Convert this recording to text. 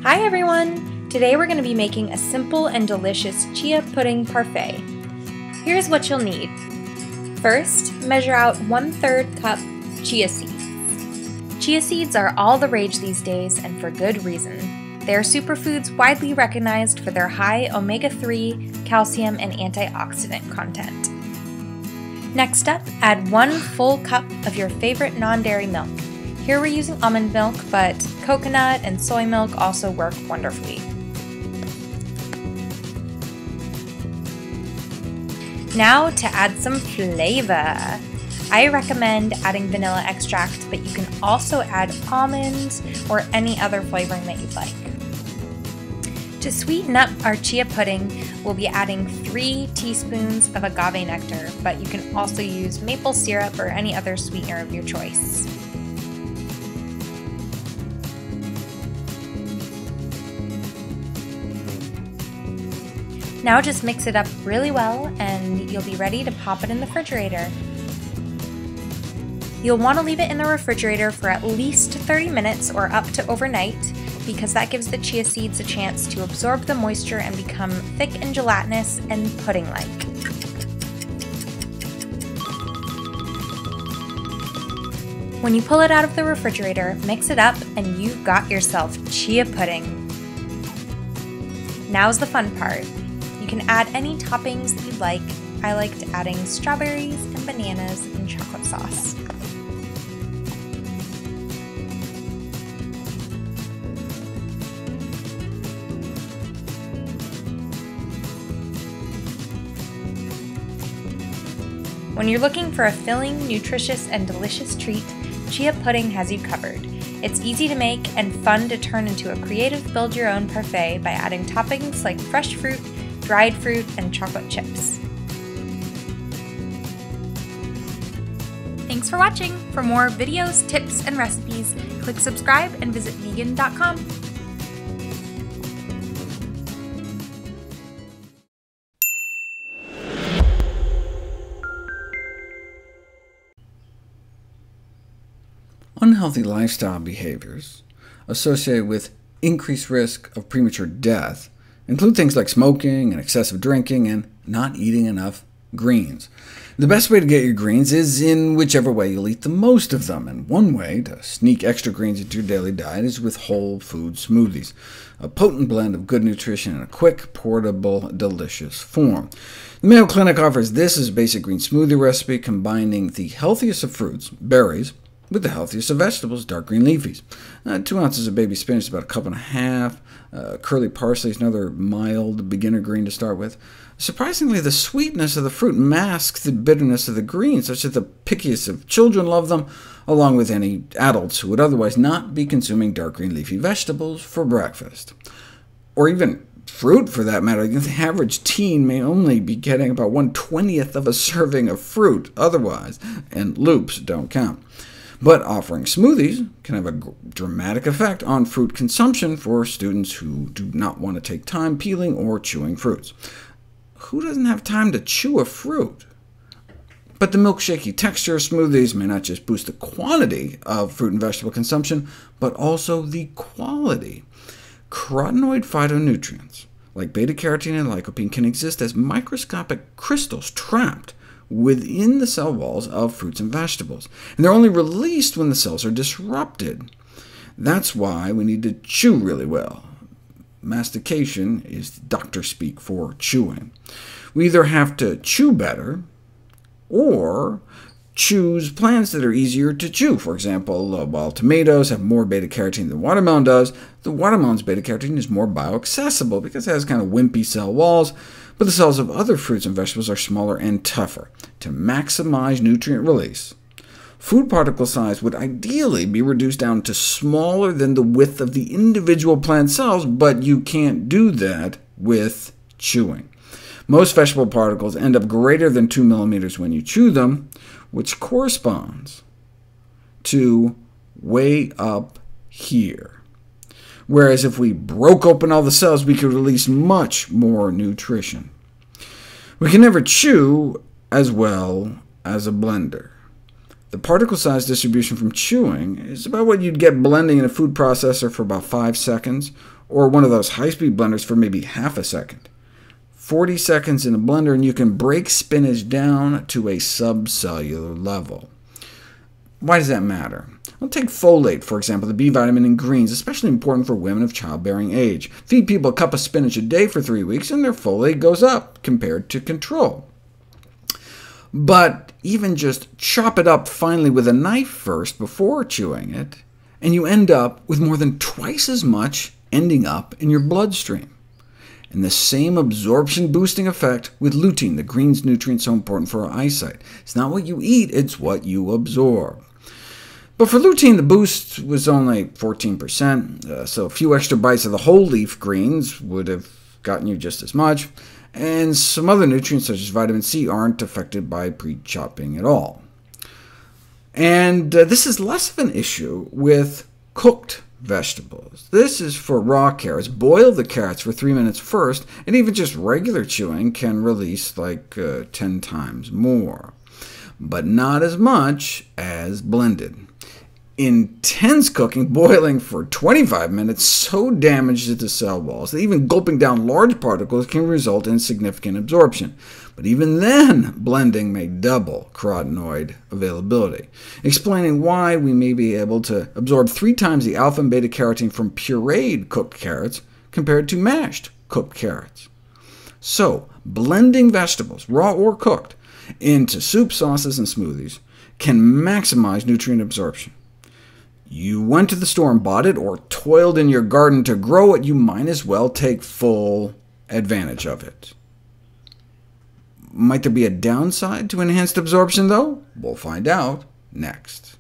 Hi everyone! Today we're going to be making a simple and delicious chia pudding parfait. Here's what you'll need. First, measure out 1/3 cup chia seeds. Chia seeds are all the rage these days, and for good reason. They are superfoods widely recognized for their high omega-3, calcium, and antioxidant content. Next up, add 1 full cup of your favorite non-dairy milk. Here we're using almond milk, but coconut and soy milk also work wonderfully. Now to add some flavor. I recommend adding vanilla extract, but you can also add almonds or any other flavoring that you'd like. To sweeten up our chia pudding, we'll be adding 3 teaspoons of agave nectar, but you can also use maple syrup or any other sweetener of your choice. Now just mix it up really well and you'll be ready to pop it in the refrigerator. You'll want to leave it in the refrigerator for at least 30 minutes or up to overnight, because that gives the chia seeds a chance to absorb the moisture and become thick and gelatinous and pudding-like. When you pull it out of the refrigerator, mix it up and you've got yourself chia pudding. Now's the fun part. You can add any toppings that you'd like. I liked adding strawberries and bananas and chocolate sauce. When you're looking for a filling, nutritious, and delicious treat, chia pudding has you covered. It's easy to make and fun to turn into a creative build-your-own parfait by adding toppings like fresh fruit, dried fruit, and chocolate chips. Thanks for watching! For more videos, tips, and recipes, click subscribe and visit vegan.com. Unhealthy lifestyle behaviors associated with increased risk of premature death include things like smoking and excessive drinking and not eating enough greens. The best way to get your greens is in whichever way you'll eat the most of them, and one way to sneak extra greens into your daily diet is with whole food smoothies, a potent blend of good nutrition in a quick, portable, delicious form. The Mayo Clinic offers this as a basic green smoothie recipe, combining the healthiest of fruits, berries, with the healthiest of vegetables, dark green leafies. 2 ounces of baby spinach is about 1.5 cups. Curly parsley is another mild beginner green to start with. Surprisingly, the sweetness of the fruit masks the bitterness of the greens, such that the pickiest of children love them, along with any adults who would otherwise not be consuming dark green leafy vegetables for breakfast. Or even fruit, for that matter. The average teen may only be getting about 1/20th of a serving of fruit otherwise, and loops don't count. But offering smoothies can have a dramatic effect on fruit consumption for students who do not want to take time peeling or chewing fruits. Who doesn't have time to chew a fruit? But the milkshakey texture of smoothies may not just boost the quantity of fruit and vegetable consumption, but also the quality. Carotenoid phytonutrients, like beta-carotene and lycopene, can exist as microscopic crystals trapped within the cell walls of fruits and vegetables, and they're only released when the cells are disrupted. That's why we need to chew really well. Mastication is doctor speak for chewing. We either have to chew better, or choose plants that are easier to chew. For example, while tomatoes have more beta-carotene than watermelon does, the watermelon's beta-carotene is more bioaccessible because it has kind of wimpy cell walls, but the cells of other fruits and vegetables are smaller and tougher. To maximize nutrient release, food particle size would ideally be reduced down to smaller than the width of the individual plant cells, but you can't do that with chewing. Most vegetable particles end up greater than 2 millimeters when you chew them, which corresponds to way up here. Whereas if we broke open all the cells, we could release much more nutrition. We can never chew as well as a blender. The particle size distribution from chewing is about what you'd get blending in a food processor for about 5 seconds, or one of those high-speed blenders for maybe half a second. 40 seconds in a blender, and you can break spinach down to a subcellular level. Why does that matter? Well, take folate, for example, the B vitamin in greens, especially important for women of childbearing age. Feed people a cup of spinach a day for 3 weeks, and their folate goes up compared to control. But even just chop it up finely with a knife first before chewing it, and you end up with more than twice as much ending up in your bloodstream. And the same absorption-boosting effect with lutein, the green's nutrient so important for our eyesight. It's not what you eat, it's what you absorb. But for lutein, the boost was only 14%, so a few extra bites of the whole leaf greens would have gotten you just as much, and some other nutrients, such as vitamin C, aren't affected by pre-chopping at all. And this is less of an issue with cooked vegetables. This is for raw carrots. Boil the carrots for 3 minutes first, and even just regular chewing can release like 10 times more, but not as much as blended. Intense cooking, boiling for 25 minutes, so damages the cell walls that even gulping down large particles can result in significant absorption. But even then, blending may double carotenoid availability, explaining why we may be able to absorb 3 times the alpha and beta-carotene from pureed cooked carrots compared to mashed cooked carrots. So, blending vegetables, raw or cooked, into soup, sauces, and smoothies can maximize nutrient absorption. You went to the store and bought it, or toiled in your garden to grow it, you might as well take full advantage of it. Might there be a downside to enhanced absorption, though? We'll find out next.